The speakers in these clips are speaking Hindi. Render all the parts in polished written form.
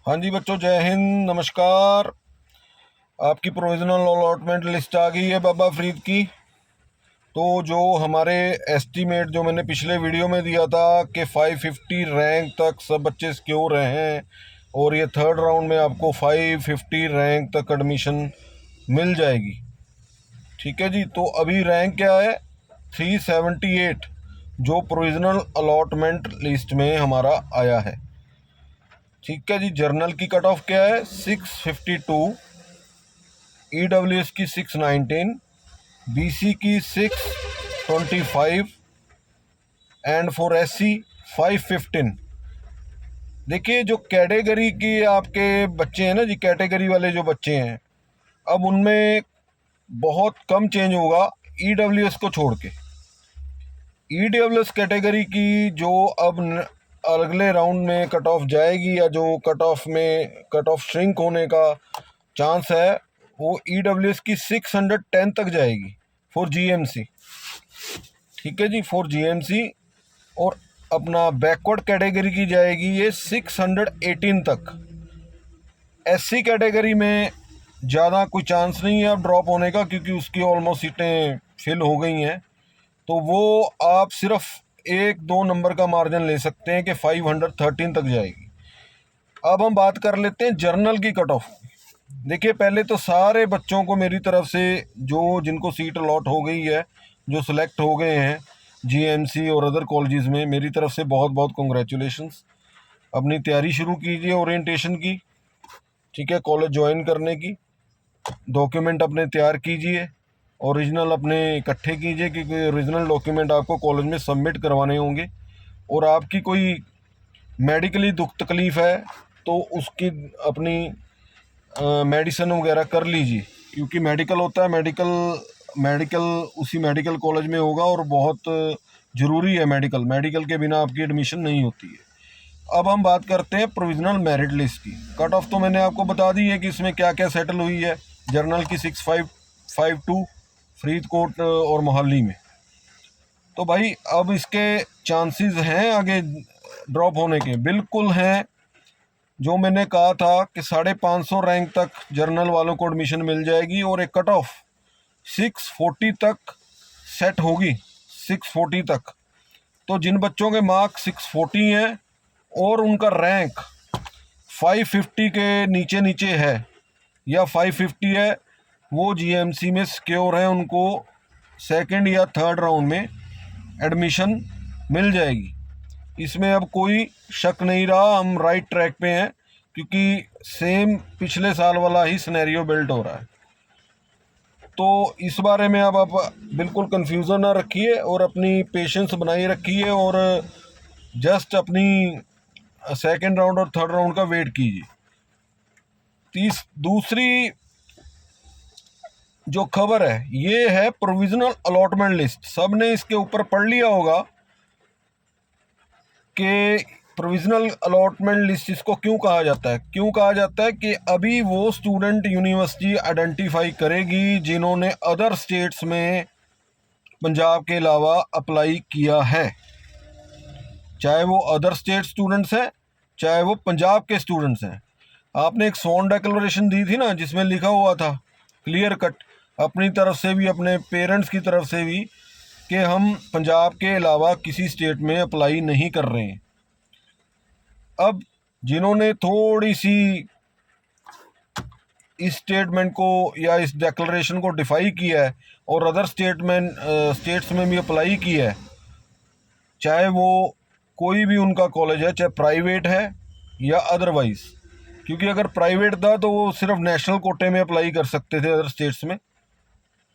हाँ जी बच्चों, जय हिंद, नमस्कार। आपकी प्रोविजनल अलॉटमेंट लिस्ट आ गई है बाबा फरीद की। तो जो हमारे एस्टीमेट जो मैंने पिछले वीडियो में दिया था कि 550 रैंक तक सब बच्चे सिक्योर रहे हैं और ये थर्ड राउंड में आपको 550 रैंक तक एडमिशन मिल जाएगी। ठीक है जी। तो अभी रैंक क्या है? 378 जो प्रोविजनल अलॉटमेंट लिस्ट में हमारा आया है। ठीक है जी। जर्नल की कट ऑफ क्या है? 652, EWS की 619, BC की 625 एंड फॉर SC 515। देखिए, जो कैटेगरी की आपके बच्चे हैं ना जी, कैटेगरी वाले जो बच्चे हैं, अब उनमें बहुत कम चेंज होगा EWS को छोड़ के। EWS कैटेगरी की जो अब अगले राउंड में कट ऑफ जाएगी या जो कट ऑफ श्रिंक होने का चांस है, वो EWS की 610 तक जाएगी फॉर GMC। ठीक है जी, फॉर GMC। और अपना बैकवर्ड कैटेगरी की जाएगी ये 618 तक। SC कैटेगरी में ज़्यादा कोई चांस नहीं है अब ड्रॉप होने का, क्योंकि उसकी ऑलमोस्ट सीटें फिल हो गई हैं। तो वो आप सिर्फ 1-2 नंबर का मार्जिन ले सकते हैं कि 513 तक जाएगी। अब हम बात कर लेते हैं जर्नल की कट ऑफ। देखिए, पहले तो सारे बच्चों को मेरी तरफ से, जो जिनको सीट अलॉट हो गई है, जो सिलेक्ट हो गए हैं GMC और अदर कॉलेजेस में, मेरी तरफ से बहुत बहुत कॉन्ग्रेचुलेशंस। अपनी तैयारी शुरू कीजिए ओरिएंटेशन की। ठीक है, कॉलेज ज्वाइन करने की। डॉक्यूमेंट अपने तैयार कीजिए, ओरिजिनल अपने इकट्ठे कीजिए, क्योंकि ओरिजिनल डॉक्यूमेंट आपको कॉलेज में सबमिट करवाने होंगे। और आपकी कोई मेडिकली दुख तकलीफ़ है तो उसकी अपनी मेडिसिन वगैरह कर लीजिए, क्योंकि मेडिकल होता है, मेडिकल उसी मेडिकल कॉलेज में होगा और बहुत ज़रूरी है। मेडिकल के बिना आपकी एडमिशन नहीं होती है। अब हम बात करते हैं प्रोविजनल मेरिट लिस्ट की। कट ऑफ तो मैंने आपको बता दी है कि इसमें क्या क्या सेटल हुई है। जर्नल की 6552 फरीदकोट और मोहाली में। तो भाई, अब इसके चांसेस हैं आगे ड्रॉप होने के? बिल्कुल हैं। जो मैंने कहा था कि 550 रैंक तक जर्नल वालों को एडमिशन मिल जाएगी और एक कट ऑफ 640 तक सेट होगी। 640 तक। तो जिन बच्चों के मार्क 640 हैं और उनका रैंक 550 के नीचे नीचे है या 550 है, वो GMC में सिक्योर है, उनको सेकंड या थर्ड राउंड में एडमिशन मिल जाएगी। इसमें अब कोई शक नहीं रहा, हम राइट ट्रैक पे हैं, क्योंकि सेम पिछले साल वाला ही सिनेरियो बिल्ड हो रहा है। तो इस बारे में अब आप बिल्कुल कंफ्यूजन ना रखिए और अपनी पेशेंस बनाए रखिए और जस्ट अपनी सेकंड राउंड और थर्ड राउंड का वेट कीजिए। दूसरी जो खबर है, ये है प्रोविजनल अलॉटमेंट लिस्ट। सब ने इसके ऊपर पढ़ लिया होगा कि प्रोविजनल अलॉटमेंट लिस्ट इसको क्यों कहा जाता है। क्यों कहा जाता है कि अभी वो स्टूडेंट यूनिवर्सिटी आइडेंटिफाई करेगी जिन्होंने अदर स्टेट्स में पंजाब के अलावा अप्लाई किया है, चाहे वो अदर स्टेट स्टूडेंट्स हैं, चाहे वो पंजाब के स्टूडेंट्स हैं। आपने एक स्वॉन डिक्लेरेशन दी थी ना, जिसमें लिखा हुआ था क्लियर कट अपनी तरफ से भी, अपने पेरेंट्स की तरफ से भी, कि हम पंजाब के अलावा किसी स्टेट में अप्लाई नहीं कर रहे हैं। अब जिन्होंने थोड़ी सी इस स्टेटमेंट को या इस डिक्लेरेशन को डिफाई किया है और अदर स्टेट्स में भी अप्लाई किया है, चाहे वो कोई भी उनका कॉलेज है, चाहे प्राइवेट है या अदरवाइज, क्योंकि अगर प्राइवेट था तो वो सिर्फ नेशनल कोटे में अप्लाई कर सकते थे अदर स्टेट्स में,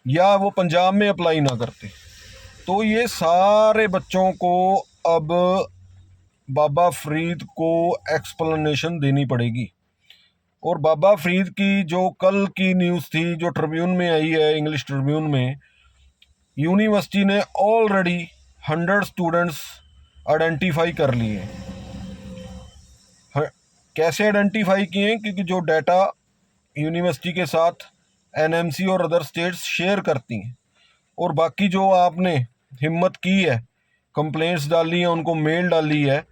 या वो पंजाब में अप्लाई ना करते। तो ये सारे बच्चों को अब बाबा फरीद को एक्सप्लेनेशन देनी पड़ेगी। और बाबा फरीद की जो कल की न्यूज़ थी, जो ट्रिब्यून में आई है, इंग्लिश ट्रिब्यून में, यूनिवर्सिटी ने ऑलरेडी 100 स्टूडेंट्स आइडेंटिफाई कर लिए हैं। कैसे आइडेंटिफाई किए हैं? क्योंकि जो डाटा यूनिवर्सिटी के साथ NMC और अदर स्टेट्स शेयर करती हैं, और बाकी जो आपने हिम्मत की है, कंप्लेंट्स डाली हैं, उनको मेल डाली है,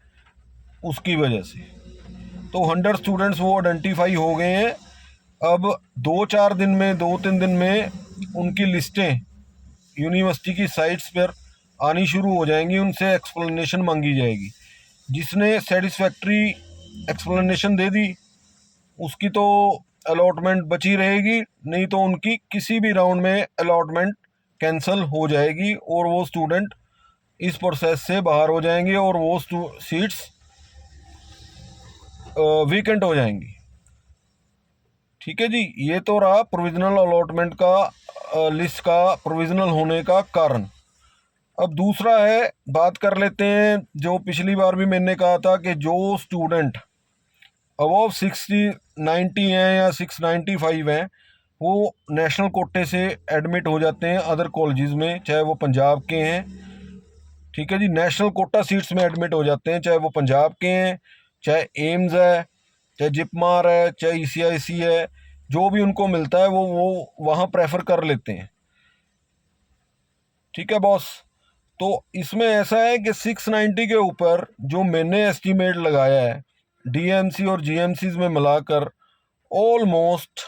उसकी वजह से। तो 100 स्टूडेंट्स वो आइडेंटिफाई हो गए हैं। अब 2-3 दिन में उनकी लिस्टें यूनिवर्सिटी की साइट्स पर आनी शुरू हो जाएंगी, उनसे एक्सप्लेनेशन मांगी जाएगी। जिसने सेटिस्फैक्ट्री एक्सप्लेनेशन दे दी उसकी तो अलॉटमेंट बची रहेगी, नहीं तो उनकी किसी भी राउंड में अलॉटमेंट कैंसिल हो जाएगी और वो स्टूडेंट इस प्रोसेस से बाहर हो जाएंगे और वो सीट्स वेकेंट हो जाएंगी। ठीक है जी, ये तो रहा प्रोविजनल अलॉटमेंट का लिस्ट का प्रोविजनल होने का कारण। अब दूसरा है, बात कर लेते हैं जो पिछली बार भी मैंने कहा था कि जो स्टूडेंट अबव 60-90 हैं या 695 हैं वो नेशनल कोटे से एडमिट हो जाते हैं अदर कॉलेजेस में, चाहे वो पंजाब के हैं। ठीक है जी, नेशनल कोटा सीट्स में एडमिट हो जाते हैं, चाहे वो पंजाब के हैं, चाहे एम्स है, चाहे जिपमार है, चाहे ECIC है, जो भी उनको मिलता है वो वहाँ प्रेफर कर लेते हैं। ठीक है बॉस। तो इसमें ऐसा है कि 690 के ऊपर जो मैंने एस्टीमेट लगाया है DMC और GMCs में मिलाकर ऑलमोस्ट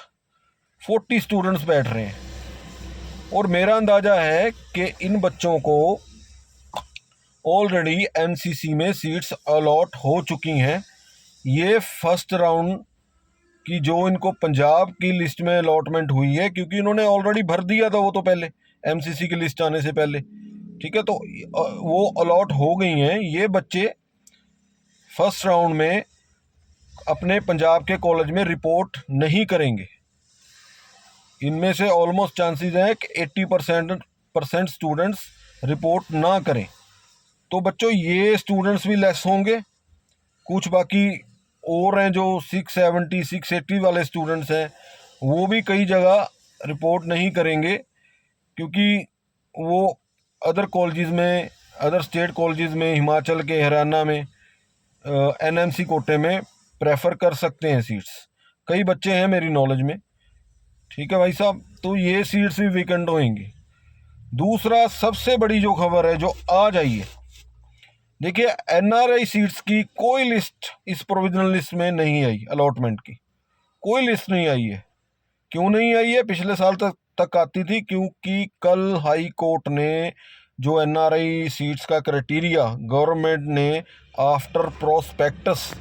40 स्टूडेंट्स बैठ रहे हैं, और मेरा अंदाज़ा है कि इन बच्चों को ऑलरेडी MCC में सीट्स अलॉट हो चुकी हैं। ये फर्स्ट राउंड की जो इनको पंजाब की लिस्ट में अलॉटमेंट हुई है, क्योंकि इन्होंने ऑलरेडी भर दिया था वो तो पहले MCC की लिस्ट आने से पहले। ठीक है, तो वो अलॉट हो गई हैं। ये बच्चे फर्स्ट राउंड में अपने पंजाब के कॉलेज में रिपोर्ट नहीं करेंगे। इनमें से ऑलमोस्ट चांसेस हैं कि 80% स्टूडेंट्स रिपोर्ट ना करें। तो बच्चों ये स्टूडेंट्स भी लेस होंगे, कुछ बाकी और हैं जो 670 680 वाले स्टूडेंट्स हैं वो भी कई जगह रिपोर्ट नहीं करेंगे, क्योंकि वो अदर कॉलेजेस में, अदर स्टेट कॉलेजेस में, हिमाचल के, हरियाणा में NMC कोटे में प्रेफर कर सकते हैं सीट्स। कई बच्चे हैं मेरी नॉलेज में। ठीक है भाई साहब, तो ये सीट्स भी वेकेंट होंगी। दूसरा सबसे बड़ी जो खबर है जो आज आई है, देखिए NRI सीट्स की कोई लिस्ट इस प्रोविजनल लिस्ट में नहीं आई, अलॉटमेंट की कोई लिस्ट नहीं आई है। क्यों नहीं आई है? पिछले साल तक आती थी, क्योंकि कल हाई कोर्ट ने जो NRI सीट्स का क्राइटेरिया गवर्नमेंट ने आफ्टर प्रोस्पेक्टस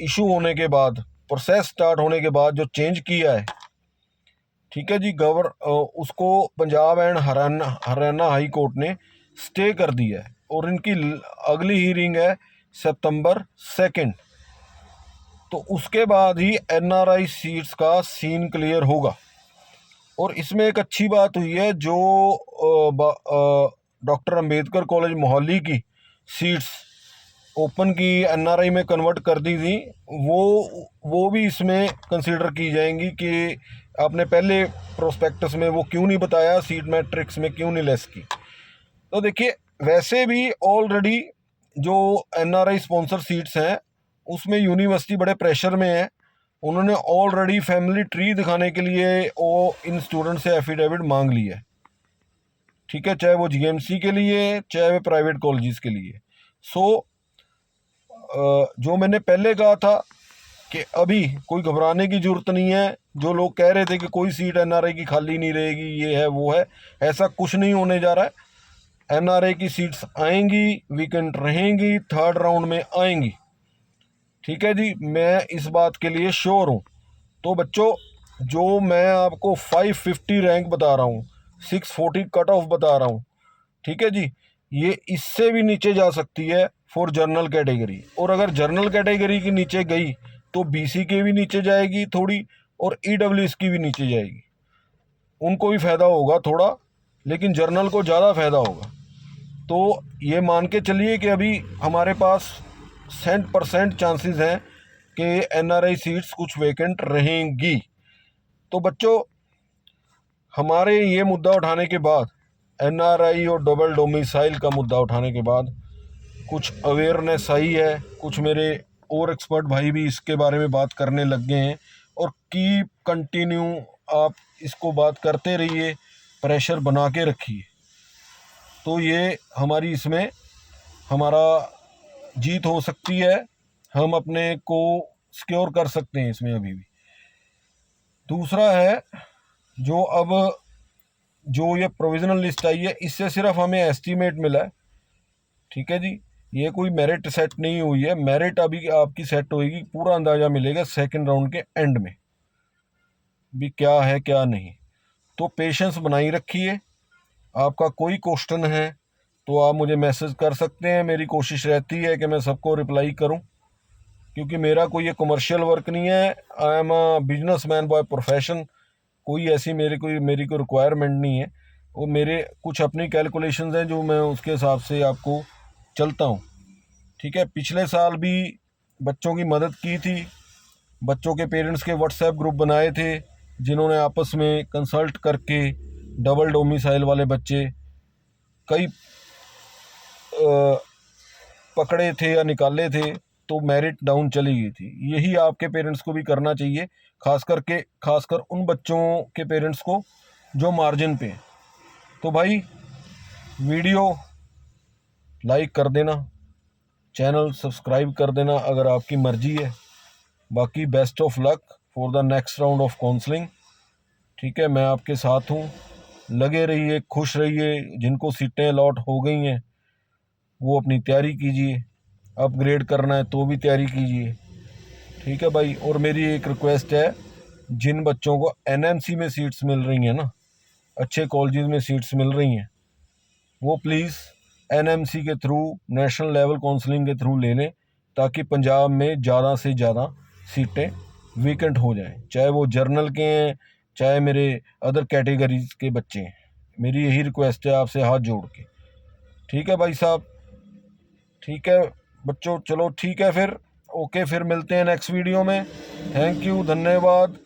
इशू होने के बाद, प्रोसेस स्टार्ट होने के बाद जो चेंज किया है, ठीक है जी, उसको Punjab and Haryana high court ने स्टे कर दिया है, और इनकी अगली हीयरिंग है सितंबर 2। तो उसके बाद ही NRI सीट्स का सीन क्लियर होगा। और इसमें एक अच्छी बात हुई है, जो डॉक्टर अंबेडकर कॉलेज मोहाली की सीट्स ओपन की NRI में कन्वर्ट कर दी थी, वो भी इसमें कंसीडर की जाएंगी कि आपने पहले प्रोस्पेक्टस में वो क्यों नहीं बताया, सीट मैट्रिक्स में क्यों नहीं लेस की। तो देखिए वैसे भी ऑलरेडी जो NRI स्पॉन्सर सीट्स हैं उसमें यूनिवर्सिटी बड़े प्रेशर में है। उन्होंने ऑलरेडी फैमिली ट्री दिखाने के लिए वो इन स्टूडेंट से एफिडेविट मांग ली है। ठीक है, चाहे वो GMC के लिए, चाहे वो प्राइवेट कॉलेजेस के लिए। सो जो मैंने पहले कहा था कि अभी कोई घबराने की ज़रूरत नहीं है। जो लोग कह रहे थे कि कोई सीट NRI की खाली नहीं रहेगी, ये है वो है, ऐसा कुछ नहीं होने जा रहा है। NRI की सीट्स आएंगी, वीकेंट रहेंगी, थर्ड राउंड में आएंगी। ठीक है जी, मैं इस बात के लिए श्योर हूँ। तो बच्चों, जो मैं आपको 550 रैंक बता रहा हूँ, 640 कट ऑफ बता रहा हूँ, ठीक है जी, ये इससे भी नीचे जा सकती है फॉर जर्नल कैटेगरी। और अगर जर्नल कैटेगरी की नीचे गई तो BC के भी नीचे जाएगी थोड़ी, और EWS की भी नीचे जाएगी। उनको भी फ़ायदा होगा थोड़ा, लेकिन जर्नल को ज़्यादा फ़ायदा होगा। तो ये मान के चलिए कि अभी हमारे पास 100% चांसेस हैं कि NRI सीट्स कुछ वेकेंट रहेंगी। तो बच्चों, हमारे ये मुद्दा उठाने के बाद, NRI और डबल डोमिसाइल का मुद्दा उठाने के बाद कुछ अवेयरनेस आई है, कुछ मेरे और एक्सपर्ट भाई भी इसके बारे में बात करने लग गए हैं। और कीप कंटिन्यू आप इसको बात करते रहिए, प्रेशर बना के रखिए, तो ये हमारी इसमें हमारा जीत हो सकती है। हम अपने को सिक्योर कर सकते हैं इसमें अभी भी। दूसरा है जो ये प्रोविजनल लिस्ट आई है, इससे सिर्फ हमें एस्टीमेट मिला है, ठीक है जी। ये कोई मेरिट सेट नहीं हुई है, मेरिट अभी आपकी सेट होगी, पूरा अंदाज़ा मिलेगा सेकंड राउंड के एंड में भी क्या है क्या नहीं। तो पेशेंस बनाई रखिए। आपका कोई क्वेश्चन है तो आप मुझे मैसेज कर सकते हैं, मेरी कोशिश रहती है कि मैं सबको रिप्लाई करूं, क्योंकि मेरा कोई ये कमर्शियल वर्क नहीं है। I am a business man by profession. कोई ऐसी मेरी कोई रिक्वायरमेंट नहीं है, वो मेरे कुछ अपनी कैलकुलेशंस हैं जो मैं उसके हिसाब से आपको चलता हूँ, ठीक है। पिछले साल भी बच्चों की मदद की थी, बच्चों के पेरेंट्स के व्हाट्सएप ग्रुप बनाए थे जिन्होंने आपस में कंसल्ट करके डबल डोमिसाइल वाले बच्चे कई पकड़े थे या निकाले थे, तो मेरिट डाउन चली गई थी। यही आपके पेरेंट्स को भी करना चाहिए, खासकर उन बच्चों के पेरेंट्स को जो मार्जिन पे हैं। तो भाई वीडियो लाइक कर देना, चैनल सब्सक्राइब कर देना अगर आपकी मर्जी है। बाकी best of luck for the next round of counselling, ठीक है। मैं आपके साथ हूँ, लगे रहिए, खुश रहिए। जिनको सीटें अलॉट हो गई हैं वो अपनी तैयारी कीजिए, अपग्रेड करना है तो भी तैयारी कीजिए, ठीक है भाई। और मेरी एक रिक्वेस्ट है, जिन बच्चों को एनएमसी में सीट्स मिल रही हैं ना, अच्छे कॉलेजेस में सीट्स मिल रही हैं, वो प्लीज़ एनएमसी के थ्रू, नेशनल लेवल काउंसलिंग के थ्रू ले लें, ताकि पंजाब में ज़्यादा से ज़्यादा सीटें वेकेंट हो जाएं, चाहे वो जर्नल के हैं चाहे मेरे अदर कैटेगरीज के बच्चे हैं। मेरी यही रिक्वेस्ट है आपसे हाथ जोड़ के, ठीक है भाई साहब, ठीक है बच्चों। चलो ठीक है फिर, ओके, फिर मिलते हैं नेक्स्ट वीडियो में। थैंक यू, धन्यवाद।